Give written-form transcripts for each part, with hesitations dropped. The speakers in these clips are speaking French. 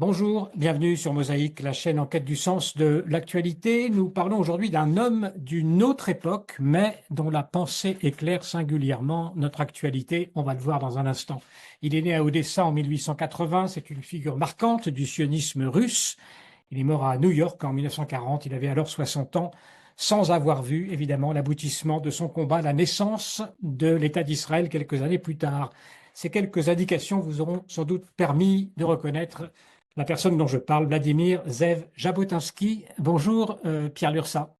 Bonjour, bienvenue sur Mosaïque, la chaîne en quête du sens de l'actualité. Nous parlons aujourd'hui d'un homme d'une autre époque, mais dont la pensée éclaire singulièrement notre actualité. On va le voir dans un instant. Il est né à Odessa en 1880, c'est une figure marquante du sionisme russe. Il est mort à New York en 1940, il avait alors 60 ans, sans avoir vu évidemment l'aboutissement de son combat, la naissance de l'État d'Israël quelques années plus tard. Ces quelques indications vous auront sans doute permis de reconnaître la personne dont je parle, Vladimir Zev Jabotinsky. Bonjour, Pierre Lursa.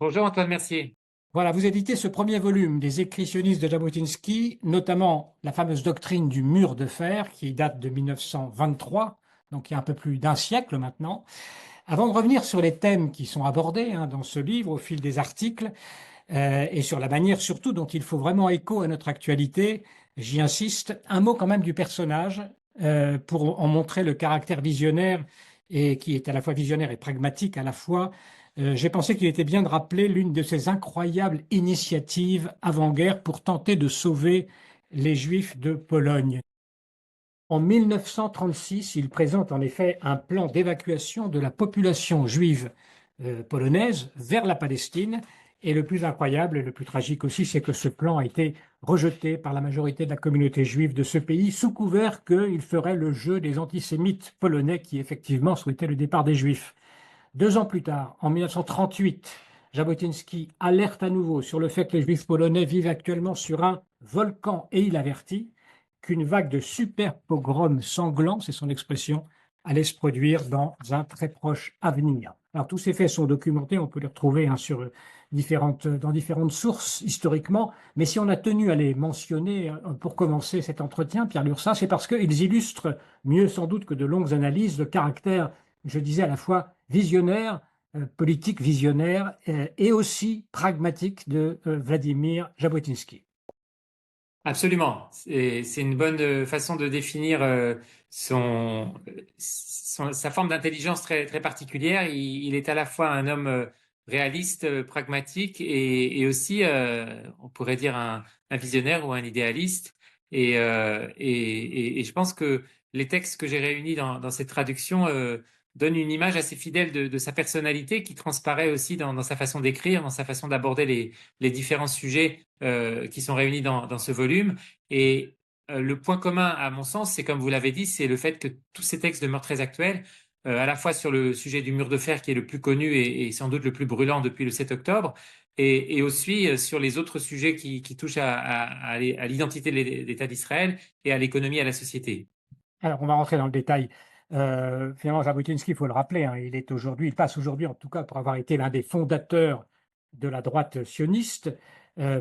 Bonjour Antoine Mercier. Voilà, vous éditez ce premier volume des écrits sionistes de Jabotinsky, notamment la fameuse doctrine du mur de fer qui date de 1923, donc il y a un peu plus d'un siècle maintenant. Avant de revenir sur les thèmes qui sont abordés dans ce livre au fil des articles et sur la manière surtout dont il faut vraiment écho à notre actualité, j'y insiste, un mot quand même du personnage pour en montrer le caractère visionnaire et qui est à la fois visionnaire et pragmatique à la fois. J'ai pensé qu'il était bien de rappeler l'une de ces incroyables initiatives avant-guerre pour tenter de sauver les Juifs de Pologne. En 1936, il présente en effet un plan d'évacuation de la population juive polonaise vers la Palestine. Et le plus incroyable et le plus tragique aussi, c'est que ce plan a été rejeté par la majorité de la communauté juive de ce pays sous couvert qu'il ferait le jeu des antisémites polonais qui effectivement souhaitaient le départ des Juifs. 2 ans plus tard, en 1938, Jabotinsky alerte à nouveau sur le fait que les Juifs polonais vivent actuellement sur un volcan et il avertit qu'une vague de super pogroms sanglants, c'est son expression, allait se produire dans un très proche avenir. Alors tous ces faits sont documentés, on peut les retrouver dans différentes sources historiquement, mais si on a tenu à les mentionner pour commencer cet entretien, Pierre Lursa, c'est parce qu'ils illustrent mieux sans doute que de longues analyses le caractère, je disais à la fois visionnaire, politique visionnaire et aussi pragmatique de Vladimir Jabotinsky. Absolument. C'est une bonne façon de définir sa forme d'intelligence très, très particulière. Il est à la fois un homme réaliste, pragmatique et aussi, on pourrait dire, un visionnaire ou un idéaliste. Et je pense que les textes que j'ai réunis dans cette traduction donnent une image assez fidèle de sa personnalité qui transparaît aussi dans sa façon d'écrire, dans sa façon d'aborder les différents sujets qui sont réunis dans ce volume. Et le point commun, à mon sens, c'est comme vous l'avez dit, c'est le fait que tous ces textes demeurent très actuels, à la fois sur le sujet du mur de fer qui est le plus connu et sans doute le plus brûlant depuis le 7 octobre, et aussi sur les autres sujets qui touchent à l'identité de l'État d'Israël et à l'économie et à la société. Alors, on va rentrer dans le détail. Finalement, Jabotinsky, il faut le rappeler, il passe aujourd'hui, en tout cas, pour avoir été l'un des fondateurs de la droite sioniste,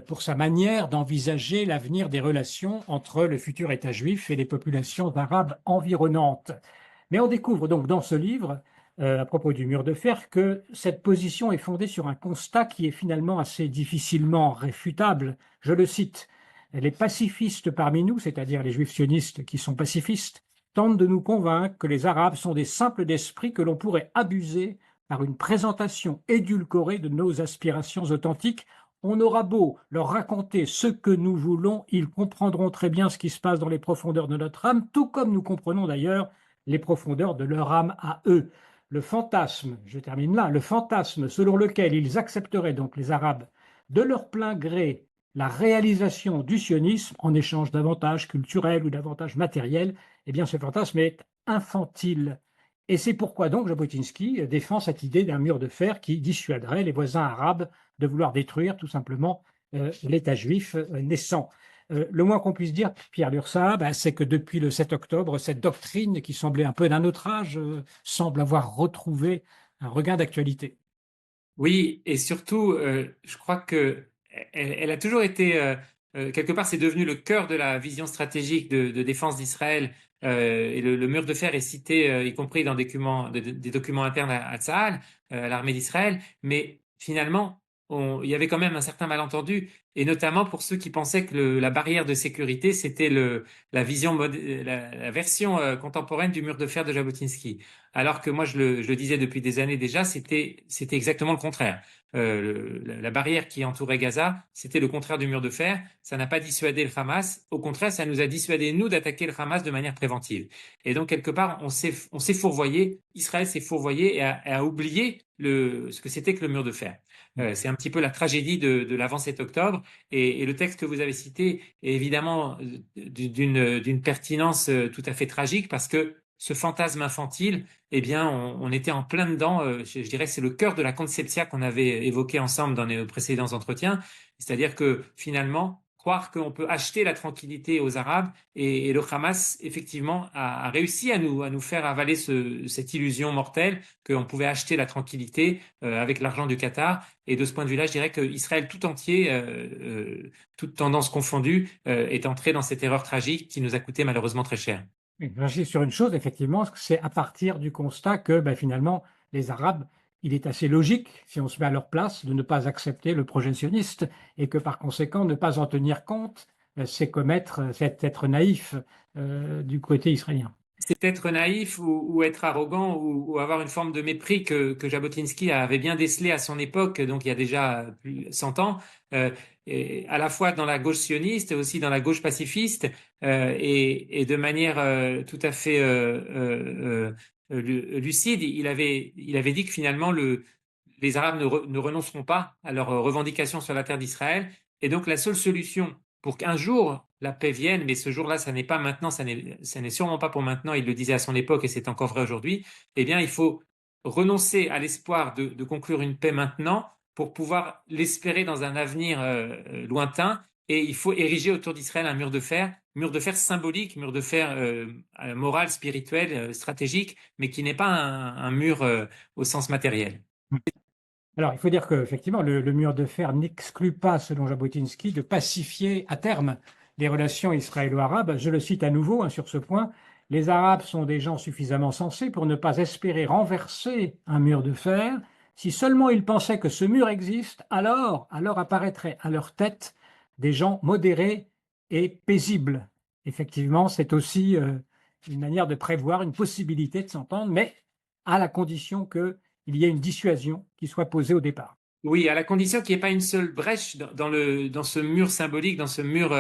pour sa manière d'envisager l'avenir des relations entre le futur État juif et les populations arabes environnantes. Mais on découvre donc dans ce livre, à propos du mur de fer, que cette position est fondée sur un constat qui est finalement assez difficilement réfutable. Je le cite. Les pacifistes parmi nous, c'est-à-dire les juifs sionistes qui sont pacifistes, tentent de nous convaincre que les Arabes sont des simples d'esprit que l'on pourrait abuser par une présentation édulcorée de nos aspirations authentiques. On aura beau leur raconter ce que nous voulons, ils comprendront très bien ce qui se passe dans les profondeurs de notre âme, tout comme nous comprenons d'ailleurs les profondeurs de leur âme à eux. Le fantasme, je termine là, le fantasme selon lequel ils accepteraient donc les Arabes de leur plein gré la réalisation du sionisme en échange d'avantages culturels ou d'avantages matériels, eh bien ce fantasme est infantile. Et c'est pourquoi donc Jabotinsky défend cette idée d'un mur de fer qui dissuaderait les voisins arabes de vouloir détruire tout simplement l'État juif naissant. Le moins qu'on puisse dire, Pierre Lursa, c'est que depuis le 7 octobre, cette doctrine qui semblait un peu d'un autre âge semble avoir retrouvé un regain d'actualité. Oui, et surtout, je crois que elle a toujours été, quelque part, c'est devenu le cœur de la vision stratégique de défense d'Israël. Et le mur de fer est cité, y compris dans des documents internes à Tsahal, à l'armée d'Israël. Mais finalement, il y avait quand même un certain malentendu. et notamment pour ceux qui pensaient que la barrière de sécurité, c'était la version contemporaine du mur de fer de Jabotinsky. Alors que moi, je le disais depuis des années déjà, c'était exactement le contraire. La barrière qui entourait Gaza, c'était le contraire du mur de fer. Ça n'a pas dissuadé le Hamas. Au contraire, ça nous a dissuadé, nous, d'attaquer le Hamas de manière préventive. Et donc, quelque part, on s'est fourvoyé, Israël s'est fourvoyé et a oublié ce que c'était que le mur de fer. C'est un petit peu la tragédie de l'avant 7 octobre. Et le texte que vous avez cité est évidemment d'une pertinence tout à fait tragique parce que ce fantasme infantile, eh bien, on était en plein dedans. Je dirais, c'est le cœur de la conceptia qu'on avait évoqué ensemble dans nos précédents entretiens. C'est-à-dire que finalement, croire qu'on peut acheter la tranquillité aux Arabes et le Hamas, effectivement, a réussi à nous faire avaler cette illusion mortelle qu'on pouvait acheter la tranquillité avec l'argent du Qatar. Et de ce point de vue-là, je dirais qu'Israël tout entier, toute tendance confondue, est entré dans cette erreur tragique qui nous a coûté malheureusement très cher. Oui, j'insiste sur une chose, effectivement, c'est à partir du constat que ben, finalement, les Arabes, il est assez logique, si on se met à leur place, de ne pas accepter le projet sioniste et que par conséquent, ne pas en tenir compte, c'est commettre, c'est être naïf du côté israélien. C'est être naïf ou être arrogant ou avoir une forme de mépris que Jabotinsky avait bien décelé à son époque, donc il y a déjà plus 100 ans, et à la fois dans la gauche sioniste et aussi dans la gauche pacifiste, et de manière tout à fait lucide, il avait dit que finalement les Arabes ne renonceront pas à leurs revendications sur la terre d'Israël, et donc la seule solution pour qu'un jour la paix vienne, mais ce jour-là, ça n'est pas maintenant, ça n'est sûrement pas pour maintenant, il le disait à son époque et c'est encore vrai aujourd'hui, eh bien, il faut renoncer à l'espoir de conclure une paix maintenant pour pouvoir l'espérer dans un avenir lointain, et il faut ériger autour d'Israël un mur de fer symbolique, mur de fer moral, spirituel, stratégique, mais qui n'est pas un mur au sens matériel. Alors, il faut dire qu'effectivement, le mur de fer n'exclut pas, selon Jabotinsky, de pacifier à terme les relations israélo-arabes. Je le cite à nouveau hein, sur ce point. Les Arabes sont des gens suffisamment sensés pour ne pas espérer renverser un mur de fer. Si seulement ils pensaient que ce mur existe, alors apparaîtraient à leur tête des gens modérés et paisibles. Effectivement, c'est aussi une manière de prévoir une possibilité de s'entendre, mais à la condition que il y ait une dissuasion qui soit posée au départ. Oui, à la condition qu'il n'y ait pas une seule brèche dans ce mur symbolique, dans ce mur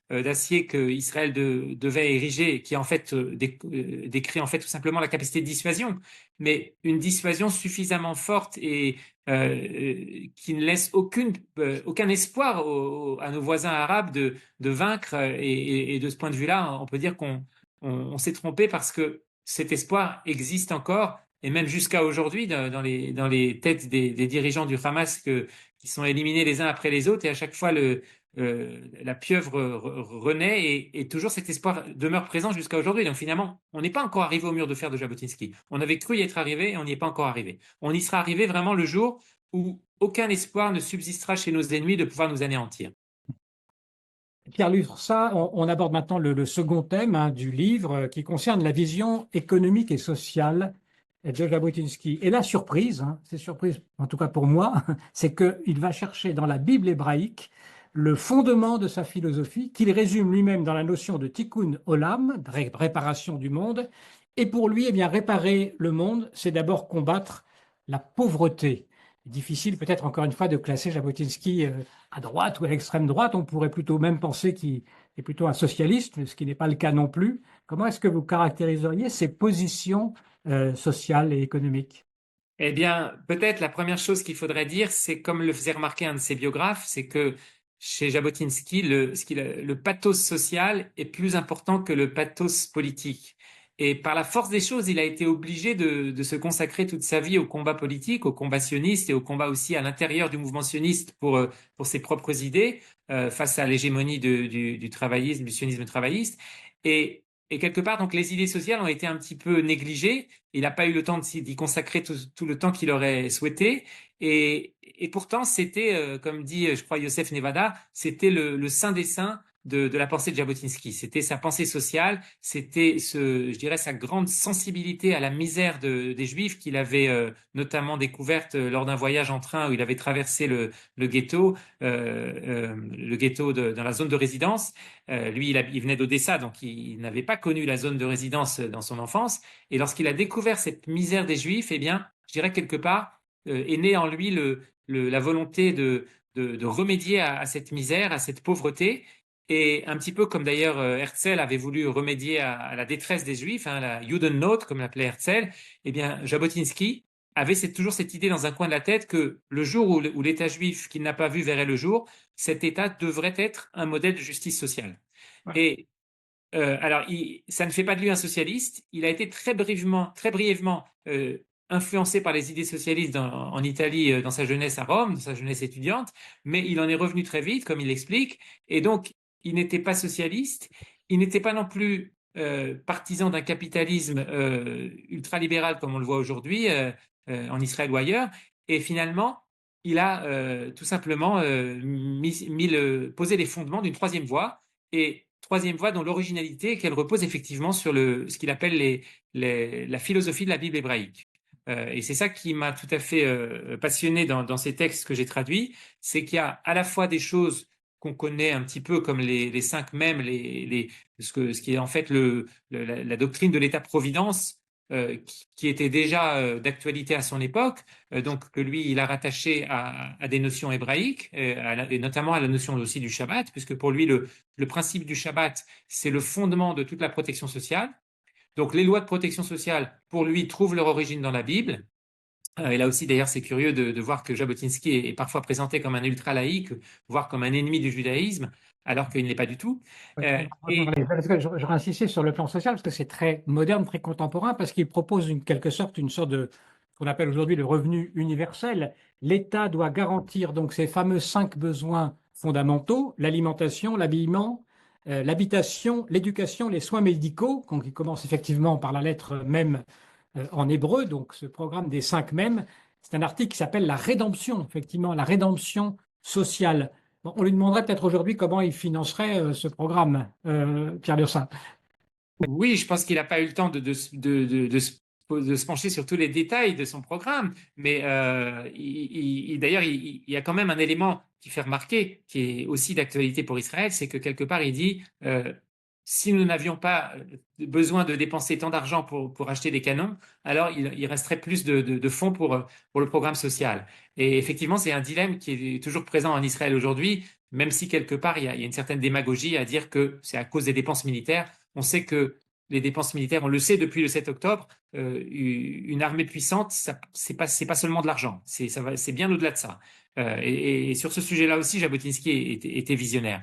d'acier que Israël devait ériger, qui en fait décrit en fait tout simplement la capacité de dissuasion, mais une dissuasion suffisamment forte et qui ne laisse aucun espoir à nos voisins arabes de vaincre. Et de ce point de vue-là, on peut dire on s'est trompé parce que cet espoir existe encore et même jusqu'à aujourd'hui, dans les têtes des dirigeants du Hamas qui sont éliminés les uns après les autres, et à chaque fois la pieuvre renaît, et toujours cet espoir demeure présent jusqu'à aujourd'hui. Donc finalement, on n'est pas encore arrivé au mur de fer de Jabotinsky. On avait cru y être arrivé et on n'y est pas encore arrivé. On y sera arrivé vraiment le jour où aucun espoir ne subsistera chez nos ennemis de pouvoir nous anéantir. Pierre Lursa, on aborde maintenant le second thème hein, du livre qui concerne la vision économique et sociale de Jabotinsky. Et la surprise, hein, c'est surprise en tout cas pour moi, c'est qu'il va chercher dans la Bible hébraïque le fondement de sa philosophie, qu'il résume lui-même dans la notion de tikkun olam, de réparation du monde. Et pour lui, eh bien, réparer le monde, c'est d'abord combattre la pauvreté. Difficile peut-être encore une fois de classer Jabotinsky à droite ou à l'extrême droite. On pourrait plutôt même penser qu'il est plutôt un socialiste, ce qui n'est pas le cas non plus. Comment est-ce que vous caractériseriez ses positions sociales et économiques? Eh bien, peut-être la première chose qu'il faudrait dire, c'est comme le faisait remarquer un de ses biographes, c'est que chez Jabotinsky, le pathos social est plus important que le pathos politique. Et par la force des choses, il a été obligé de se consacrer toute sa vie au combat politique, au combat sioniste et au combat aussi à l'intérieur du mouvement sioniste pour ses propres idées, face à l'hégémonie du travaillisme, du sionisme travailliste. Et quelque part, donc, les idées sociales ont été un petit peu négligées. Il n'a pas eu le temps d'y consacrer tout le temps qu'il aurait souhaité. Et pourtant, c'était, comme dit, je crois, Youssef Nevada, c'était le saint des saints de la pensée de Jabotinsky. C'était sa pensée sociale, c'était je dirais, sa grande sensibilité à la misère des Juifs qu'il avait notamment découverte lors d'un voyage en train où il avait traversé le ghetto, dans la zone de résidence. Lui, il venait d'Odessa, donc il n'avait pas connu la zone de résidence dans son enfance. Et lorsqu'il a découvert cette misère des Juifs, eh bien, je dirais quelque part, est né en lui la volonté de remédier à cette misère, à cette pauvreté. Et un petit peu comme d'ailleurs Herzl avait voulu remédier à la détresse des Juifs, hein, la Judennot, comme l'appelait Herzl, eh bien, Jabotinsky avait toujours cette idée dans un coin de la tête que le jour où l'État juif qu'il n'a pas vu verrait le jour, cet État devrait être un modèle de justice sociale. Ouais. Et alors, ça ne fait pas de lui un socialiste. Il a été très brièvement influencé par les idées socialistes en Italie dans sa jeunesse à Rome, dans sa jeunesse étudiante, mais il en est revenu très vite, comme il l'explique. Et donc, il n'était pas socialiste. Il n'était pas non plus partisan d'un capitalisme ultralibéral comme on le voit aujourd'hui en Israël ou ailleurs. Et finalement, il a tout simplement posé les fondements d'une troisième voie. Et troisième voie dont l'originalité est qu'elle repose effectivement sur ce qu'il appelle la philosophie de la Bible hébraïque. Et c'est ça qui m'a tout à fait passionné dans ces textes que j'ai traduits, c'est qu'il y a à la fois des choses qu'on connaît un petit peu comme les cinq mèmes, ce qui est en fait la doctrine de l'État-providence, qui était déjà d'actualité à son époque, donc que lui, il a rattaché à des notions hébraïques, et notamment à la notion aussi du Shabbat, puisque pour lui, le principe du Shabbat, c'est le fondement de toute la protection sociale. Donc les lois de protection sociale, pour lui, trouvent leur origine dans la Bible. Et là aussi, d'ailleurs, c'est curieux de voir que Jabotinsky est parfois présenté comme un ultra-laïque, voire comme un ennemi du judaïsme, alors qu'il ne l'est pas du tout. Oui, Et parce que j'aurais insisté sur le plan social, parce que c'est très moderne, très contemporain, parce qu'il propose quelque sorte une sorte de ce qu'on appelle aujourd'hui le revenu universel. L'État doit garantir donc ces fameux cinq besoins fondamentaux, l'alimentation, l'habillement, l'habitation, l'éducation, les soins médicaux, donc qui commence effectivement par la lettre même en hébreu, donc ce programme des cinq mèmes, c'est un article qui s'appelle la rédemption, effectivement, la rédemption sociale. Bon, on lui demanderait peut-être aujourd'hui comment il financerait ce programme, Pierre Lursin. oui, je pense qu'il n'a pas eu le temps de se pencher sur tous les détails de son programme, mais d'ailleurs, il y a quand même un élément qui fait remarquer, qui est aussi d'actualité pour Israël, c'est que quelque part, il dit, si nous n'avions pas besoin de dépenser tant d'argent pour acheter des canons, alors il resterait plus de fonds pour le programme social. Et effectivement, c'est un dilemme qui est toujours présent en Israël aujourd'hui, même si quelque part, il y a une certaine démagogie à dire que c'est à cause des dépenses militaires. On sait que les dépenses militaires, on le sait depuis le 7 octobre, une armée puissante, c'est pas seulement de l'argent, c'est bien au-delà de ça. Et sur ce sujet-là aussi, Jabotinsky était visionnaire.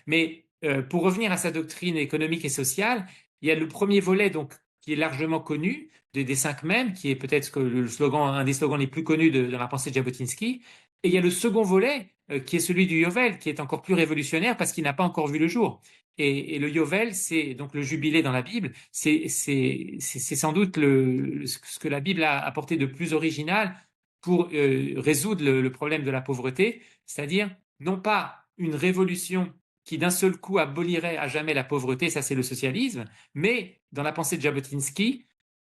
Mais pour revenir à sa doctrine économique et sociale, il y a le premier volet donc qui est largement connu des cinq mèmes, qui est peut-être un des slogans les plus connus dans la pensée de Jabotinsky. Et il y a le second volet qui est celui du Yovel, qui est encore plus révolutionnaire parce qu'il n'a pas encore vu le jour. Et le Yovel, c'est donc le jubilé dans la Bible, c'est sans doute ce que la Bible a apporté de plus original pour résoudre le problème de la pauvreté, c'est-à-dire non pas une révolution qui d'un seul coup abolirait à jamais la pauvreté, ça c'est le socialisme, mais dans la pensée de Jabotinsky,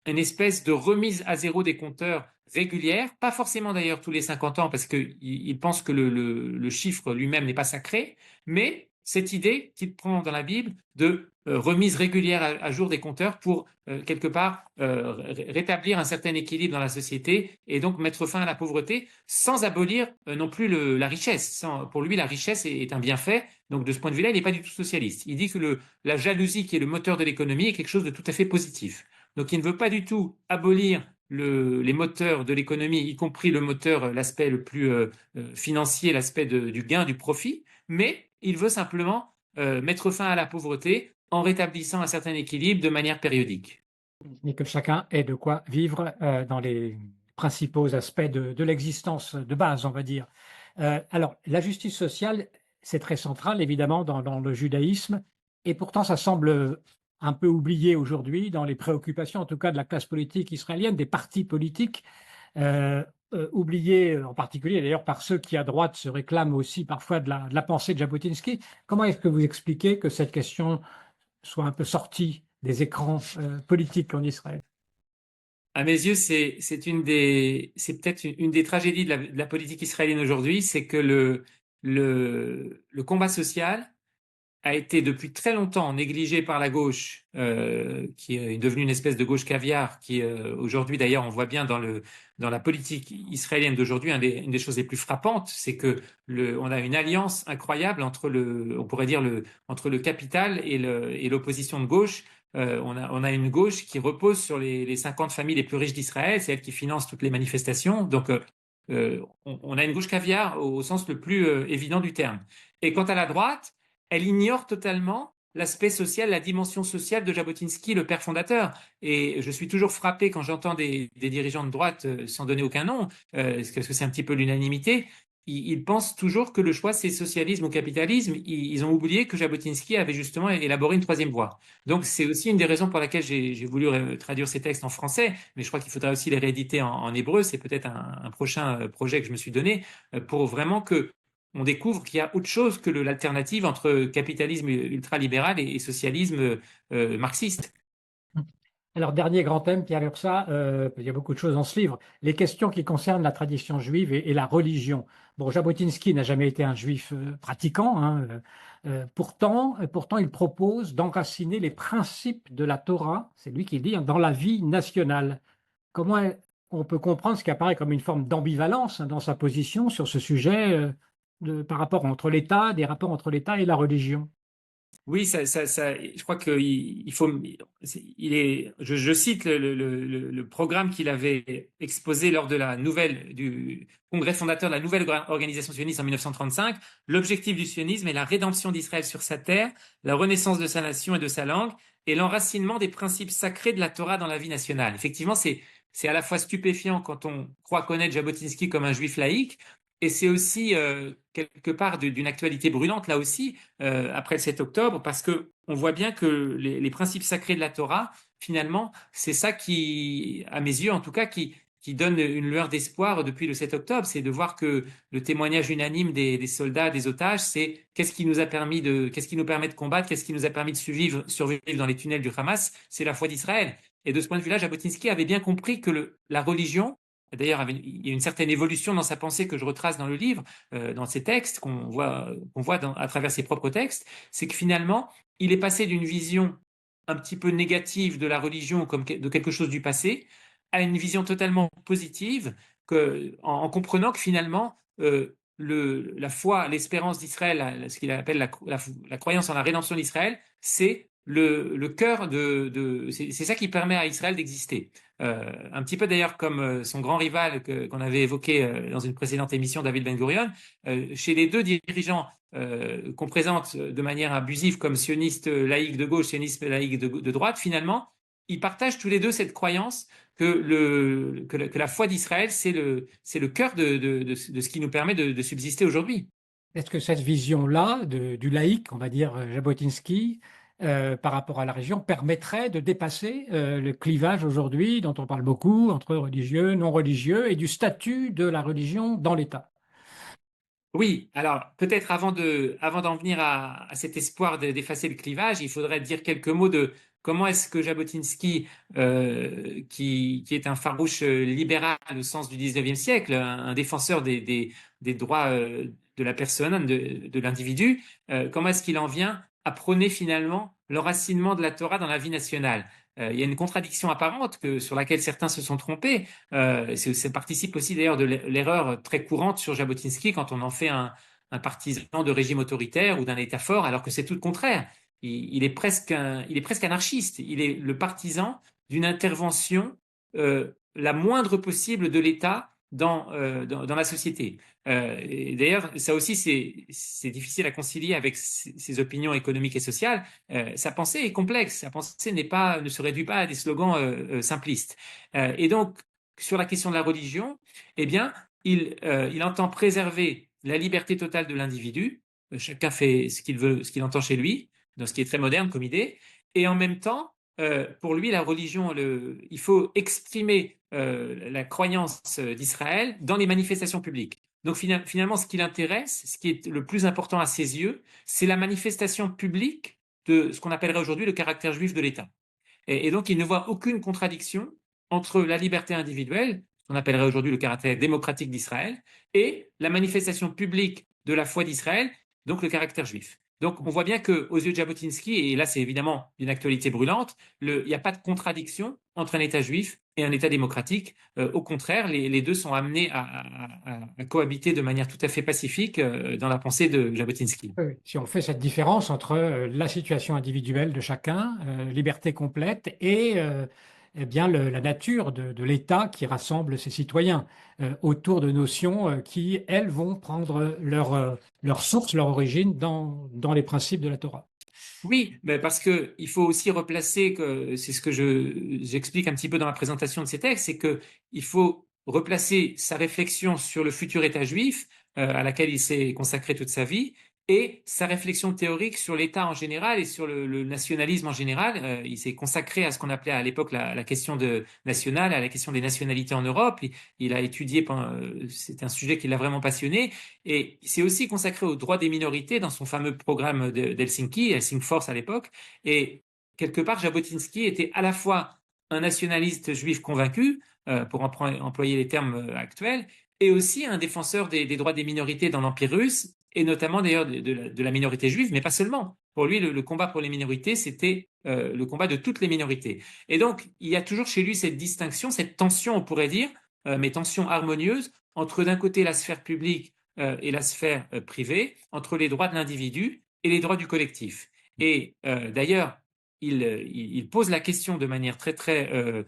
une espèce de remise à zéro des compteurs régulière, pas forcément d'ailleurs tous les 50 ans, parce qu'il pense que le chiffre lui-même n'est pas sacré, mais cette idée qu'il prend dans la Bible de remise régulière à jour des compteurs pour quelque part rétablir un certain équilibre dans la société et donc mettre fin à la pauvreté sans abolir non plus la richesse. Pour lui, la richesse est un bienfait. Donc de ce point de vue-là, il n'est pas du tout socialiste. Il dit que la jalousie qui est le moteur de l'économie est quelque chose de tout à fait positif. Donc il ne veut pas du tout abolir les moteurs de l'économie, y compris le moteur, l'aspect le plus financier, l'aspect du gain, du profit, mais il veut simplement mettre fin à la pauvreté en rétablissant un certain équilibre de manière périodique. Et que chacun ait de quoi vivre dans les principaux aspects de l'existence de base, on va dire. Alors, la justice sociale, c'est très central, évidemment, dans le judaïsme, et pourtant, ça semble un peu oublié aujourd'hui dans les préoccupations, en tout cas, de la classe politique israélienne, des partis politiques. Euh, oubliée en particulier, d'ailleurs par ceux qui à droite se réclament aussi parfois de la pensée de Jabotinsky. Comment est-ce que vous expliquez que cette question soit un peu sortie des écrans politiques en Israël? À mes yeux, c'est peut-être une des tragédies de la politique israélienne aujourd'hui, c'est que le combat social a été depuis très longtemps négligé par la gauche, qui est devenue une espèce de gauche caviar, qui aujourd'hui d'ailleurs on voit bien dans la politique israélienne d'aujourd'hui, une des choses les plus frappantes, c'est que on a une alliance incroyable entre on pourrait dire entre le capital et l'opposition de gauche. On a une gauche qui repose sur les 50 familles les plus riches d'Israël, c'est elle qui finance toutes les manifestations. Donc on a une gauche caviar au sens le plus évident du terme. Et quant à la droite, elle ignore totalement l'aspect social, la dimension sociale de Jabotinsky, le père fondateur. Et je suis toujours frappé quand j'entends des dirigeants de droite, sans donner aucun nom, parce que c'est un petit peu l'unanimité, ils pensent toujours que le choix, c'est socialisme ou capitalisme. Ils ont oublié que Jabotinsky avait justement élaboré une troisième voie. Donc c'est aussi une des raisons pour laquelle j'ai voulu traduire ces textes en français, mais je crois qu'il faudra aussi les rééditer en hébreu. C'est peut-être un prochain projet que je me suis donné, pour vraiment que on découvre qu'il y a autre chose que l'alternative entre capitalisme ultralibéral et socialisme marxiste. Alors, dernier grand thème, Pierre Lursa, il y a beaucoup de choses dans ce livre, les questions qui concernent la tradition juive et la religion. Bon, Jabotinsky n'a jamais été un juif pratiquant, hein, pourtant, il propose d'enraciner les principes de la Torah, c'est lui qui le dit, hein, dans la vie nationale. Comment on peut comprendre ce qui apparaît comme une forme d'ambivalence, hein, dans sa position sur ce sujet par rapport entre l'État, des rapports entre l'État et la religion? Oui, je crois qu'il faut. Je cite le programme qu'il avait exposé lors du congrès fondateur de la nouvelle organisation sioniste en 1935. L'objectif du sionisme est la rédemption d'Israël sur sa terre, la renaissance de sa nation et de sa langue, et l'enracinement des principes sacrés de la Torah dans la vie nationale. Effectivement, c'est à la fois stupéfiant quand on croit connaître Jabotinsky comme un juif laïque, et c'est aussi quelque part d'une actualité brûlante là aussi, après le 7 octobre, parce que on voit bien que les principes sacrés de la Torah, finalement, c'est ça qui, à mes yeux en tout cas, qui donne une lueur d'espoir depuis le 7 octobre, c'est de voir que le témoignage unanime des soldats, des otages, c'est qu'est-ce qui nous permet de combattre, qu'est-ce qui nous a permis de survivre dans les tunnels du Hamas, c'est la foi d'Israël. Et de ce point de vue-là, Jabotinsky avait bien compris que la religion, d'ailleurs, il y a une certaine évolution dans sa pensée que je retrace dans le livre, dans ses textes, qu'on voit à travers ses propres textes, c'est que finalement, il est passé d'une vision un petit peu négative de la religion comme de quelque chose du passé à une vision totalement positive, en comprenant que finalement, la foi, l'espérance d'Israël, ce qu'il appelle la croyance en la rédemption d'Israël, c'est le cœur c'est ça qui permet à Israël d'exister. Un petit peu d'ailleurs comme son grand rival qu'on avait évoqué dans une précédente émission, David Ben-Gurion, chez les deux dirigeants qu'on présente de manière abusive comme sionistes laïcs de gauche, sionistes laïcs de droite, finalement, ils partagent tous les deux cette croyance que la foi d'Israël, c'est le cœur de ce qui nous permet de subsister aujourd'hui. Est-ce que cette vision-là du laïc, on va dire Jabotinsky, par rapport à la religion, permettrait de dépasser le clivage aujourd'hui, dont on parle beaucoup, entre religieux, non religieux, et du statut de la religion dans l'État? Oui, alors peut-être avant d'en venir à cet espoir d'effacer le clivage, il faudrait dire quelques mots de comment est-ce que Jabotinsky, qui est un farouche libéral au sens du 19e siècle, un défenseur des droits de la personne, de l'individu, comment est-ce qu'il en vient à prôner finalement l'enracinement de la Torah dans la vie nationale? Il y a une contradiction apparente sur laquelle certains se sont trompés. Ça participe aussi d'ailleurs de l'erreur très courante sur Jabotinsky quand on en fait un partisan de régime autoritaire ou d'un État fort, alors que c'est tout le contraire. Il est presque anarchiste. Il est le partisan d'une intervention la moindre possible de l'État dans la société. Et d'ailleurs, ça aussi, c'est difficile à concilier avec ses opinions économiques et sociales. Sa pensée est complexe. Sa pensée ne se réduit pas à des slogans simplistes. Et donc, sur la question de la religion, eh bien, il entend préserver la liberté totale de l'individu. Chacun fait ce qu'il veut, ce qu'il entend chez lui, dans ce qui est très moderne comme idée. Et en même temps, pour lui, la religion, il faut exprimer la croyance d'Israël dans les manifestations publiques. Donc finalement, ce qui l'intéresse, ce qui est le plus important à ses yeux, c'est la manifestation publique de ce qu'on appellerait aujourd'hui le caractère juif de l'État. Et donc, il ne voit aucune contradiction entre la liberté individuelle, ce qu'on appellerait aujourd'hui le caractère démocratique d'Israël, et la manifestation publique de la foi d'Israël, donc le caractère juif. Donc, on voit bien qu'aux yeux de Jabotinsky, et là c'est évidemment une actualité brûlante, il n'y a pas de contradiction entre un État juif et un État démocratique. Au contraire, les deux sont amenés à cohabiter de manière tout à fait pacifique dans la pensée de Jabotinsky. Oui, oui. Si on fait cette différence entre la situation individuelle de chacun, liberté complète, et eh bien la nature de l'État qui rassemble ses citoyens autour de notions qui, elles, vont prendre leur source, leur origine dans les principes de la Torah. Oui, mais parce que il faut aussi replacer que c'est ce que j'explique un petit peu dans la présentation de ces textes, c'est que il faut replacer sa réflexion sur le futur État juif à laquelle il s'est consacré toute sa vie et sa réflexion théorique sur l'État en général et sur le nationalisme en général. Il s'est consacré à ce qu'on appelait à l'époque la question nationale, à la question des nationalités en Europe. Il a étudié c'est un sujet qui l'a vraiment passionné. Et il s'est aussi consacré aux droits des minorités dans son fameux programme d'Helsinki, Helsingfors à l'époque. Et quelque part, Jabotinsky était à la fois un nationaliste juif convaincu, pour employer les termes actuels, et aussi un défenseur des droits des minorités dans l'Empire russe, et notamment d'ailleurs de la minorité juive, mais pas seulement. Pour lui, le combat pour les minorités, c'était le combat de toutes les minorités. Et donc, il y a toujours chez lui cette distinction, cette tension, on pourrait dire, mais tension harmonieuse, entre d'un côté la sphère publique et la sphère privée, entre les droits de l'individu et les droits du collectif. Et d'ailleurs, il pose la question de manière très très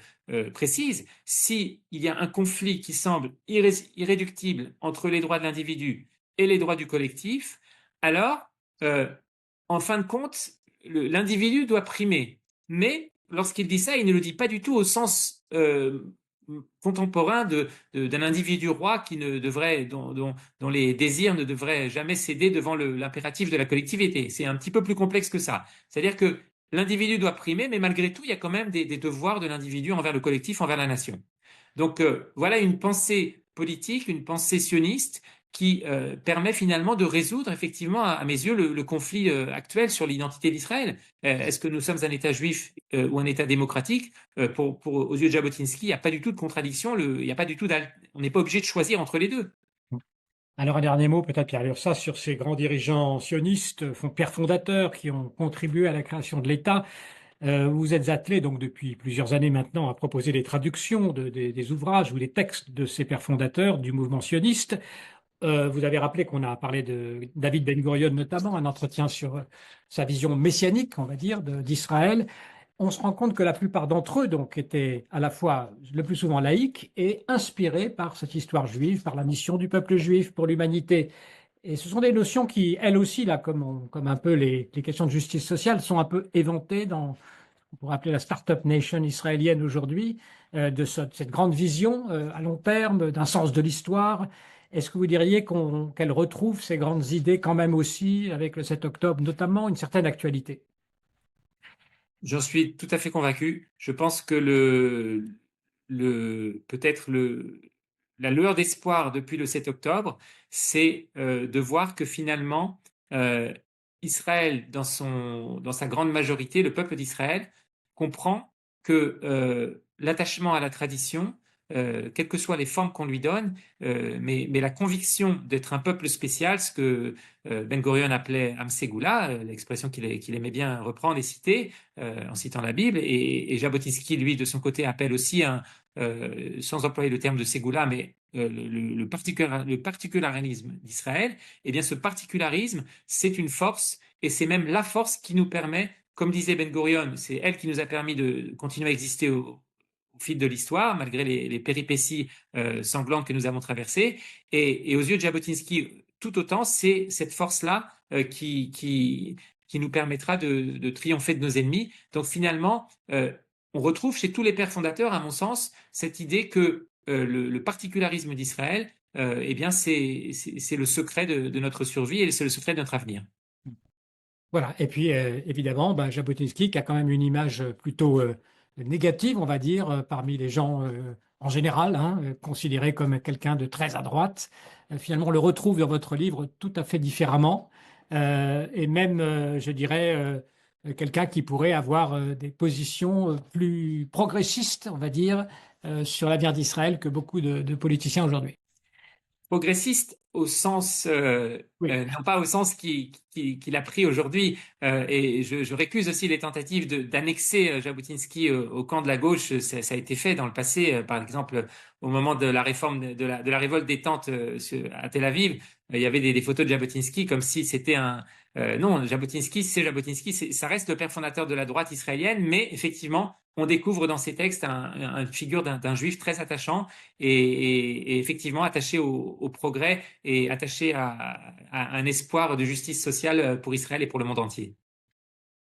précise. S'il y a un conflit qui semble irréductible entre les droits de l'individu et les droits du collectif, alors, euh, en fin de compte, l'individu doit primer. Mais lorsqu'il dit ça, il ne le dit pas du tout au sens contemporain d'un individu roi qui ne devrait, dont les désirs ne devraient jamais céder devant l'impératif de la collectivité. C'est un petit peu plus complexe que ça. C'est-à-dire que l'individu doit primer, mais malgré tout, il y a quand même des devoirs de l'individu envers le collectif, envers la nation. Donc voilà une pensée politique, une pensée sioniste qui permet finalement de résoudre effectivement, à mes yeux, le conflit actuel sur l'identité d'Israël. Est-ce que nous sommes un État juif ou un État démocratique? Aux yeux de Jabotinsky, il n'y a pas du tout de contradiction, il y a pas du tout on n'est pas obligé de choisir entre les deux. Alors un dernier mot peut-être, Pierre Lursa, sur ces grands dirigeants sionistes, pères fondateurs qui ont contribué à la création de l'État. Vous êtes attelé donc depuis plusieurs années maintenant à proposer des traductions des ouvrages ou des textes de ces pères fondateurs du mouvement sioniste. Vous avez rappelé qu'on a parlé de David Ben-Gurion notamment, un entretien sur sa vision messianique, on va dire, d'Israël. On se rend compte que la plupart d'entre eux donc étaient à la fois le plus souvent laïcs et inspirés par cette histoire juive, par la mission du peuple juif pour l'humanité. Et ce sont des notions qui, elles aussi, là, comme un peu les questions de justice sociale, sont un peu éventées dans, on pourrait appeler la Startup Nation israélienne aujourd'hui, cette grande vision à long terme, d'un sens de l'histoire. Est-ce que vous diriez qu'elle retrouve ces grandes idées quand même aussi, avec le 7 octobre notamment, une certaine actualité? J'en suis tout à fait convaincu. Je pense que peut-être la lueur d'espoir depuis le 7 octobre, c'est de voir que finalement, euh, Israël, dans sa grande majorité, le peuple d'Israël, comprend que l'attachement à la tradition, quelles que soient les formes qu'on lui donne, mais la conviction d'être un peuple spécial, ce que Ben-Gurion appelait Am Segula, l'expression qu'il aimait bien reprendre et citer, en citant la Bible, et Jabotinsky, lui, de son côté, appelle aussi sans employer le terme de Ségoula, mais le particularisme d'Israël, eh bien ce particularisme, c'est une force, et c'est même la force qui nous permet, comme disait Ben Gurion, c'est elle qui nous a permis de continuer à exister au fil de l'histoire, malgré les péripéties sanglantes que nous avons traversées. Et aux yeux de Jabotinsky, tout autant, c'est cette force-là qui nous permettra de triompher de nos ennemis. Donc finalement, on retrouve chez tous les pères fondateurs, à mon sens, cette idée que le particularisme d'Israël, eh bien, c'est le secret de notre survie et c'est le secret de notre avenir. Voilà. Et puis, évidemment, ben, Jabotinsky, qui a quand même une image plutôt négative, on va dire, parmi les gens en général, hein, considéré comme quelqu'un de très à droite. Finalement, on le retrouve dans votre livre tout à fait différemment. Et même, je dirais, quelqu'un qui pourrait avoir des positions plus progressistes, on va dire, sur l'avenir d'Israël que beaucoup de politiciens aujourd'hui. Progressiste au sens, Oui. non pas au sens qu'il a pris aujourd'hui. Et je récuse aussi les tentatives d'annexer Jabotinsky au camp de la gauche. Ça a été fait dans le passé, par exemple au moment de la réforme de la révolte des tentes à Tel Aviv. Il y avait des photos de Jabotinsky comme si c'était un... non, Jabotinsky, c'est Jabotinsky, ça reste le père fondateur de la droite israélienne, mais effectivement, on découvre dans ses textes une figure d'un juif très attachant et effectivement attaché au progrès et attaché à un espoir de justice sociale pour Israël et pour le monde entier.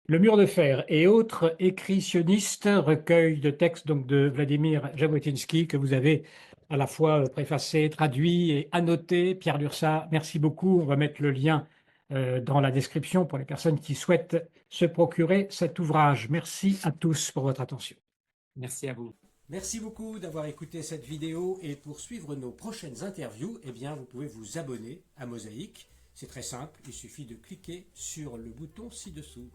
Le mur de fer et autres écrits sionistes, recueil de textes donc de Vladimir Jabotinsky que vous avez à la fois préfacé, traduit et annoté. Pierre Lursa, merci beaucoup. On va mettre le lien dans la description pour les personnes qui souhaitent se procurer cet ouvrage. Merci à tous pour votre attention. Merci à vous. Merci beaucoup d'avoir écouté cette vidéo et pour suivre nos prochaines interviews, eh bien, vous pouvez vous abonner à Mosaïque. C'est très simple, il suffit de cliquer sur le bouton ci-dessous.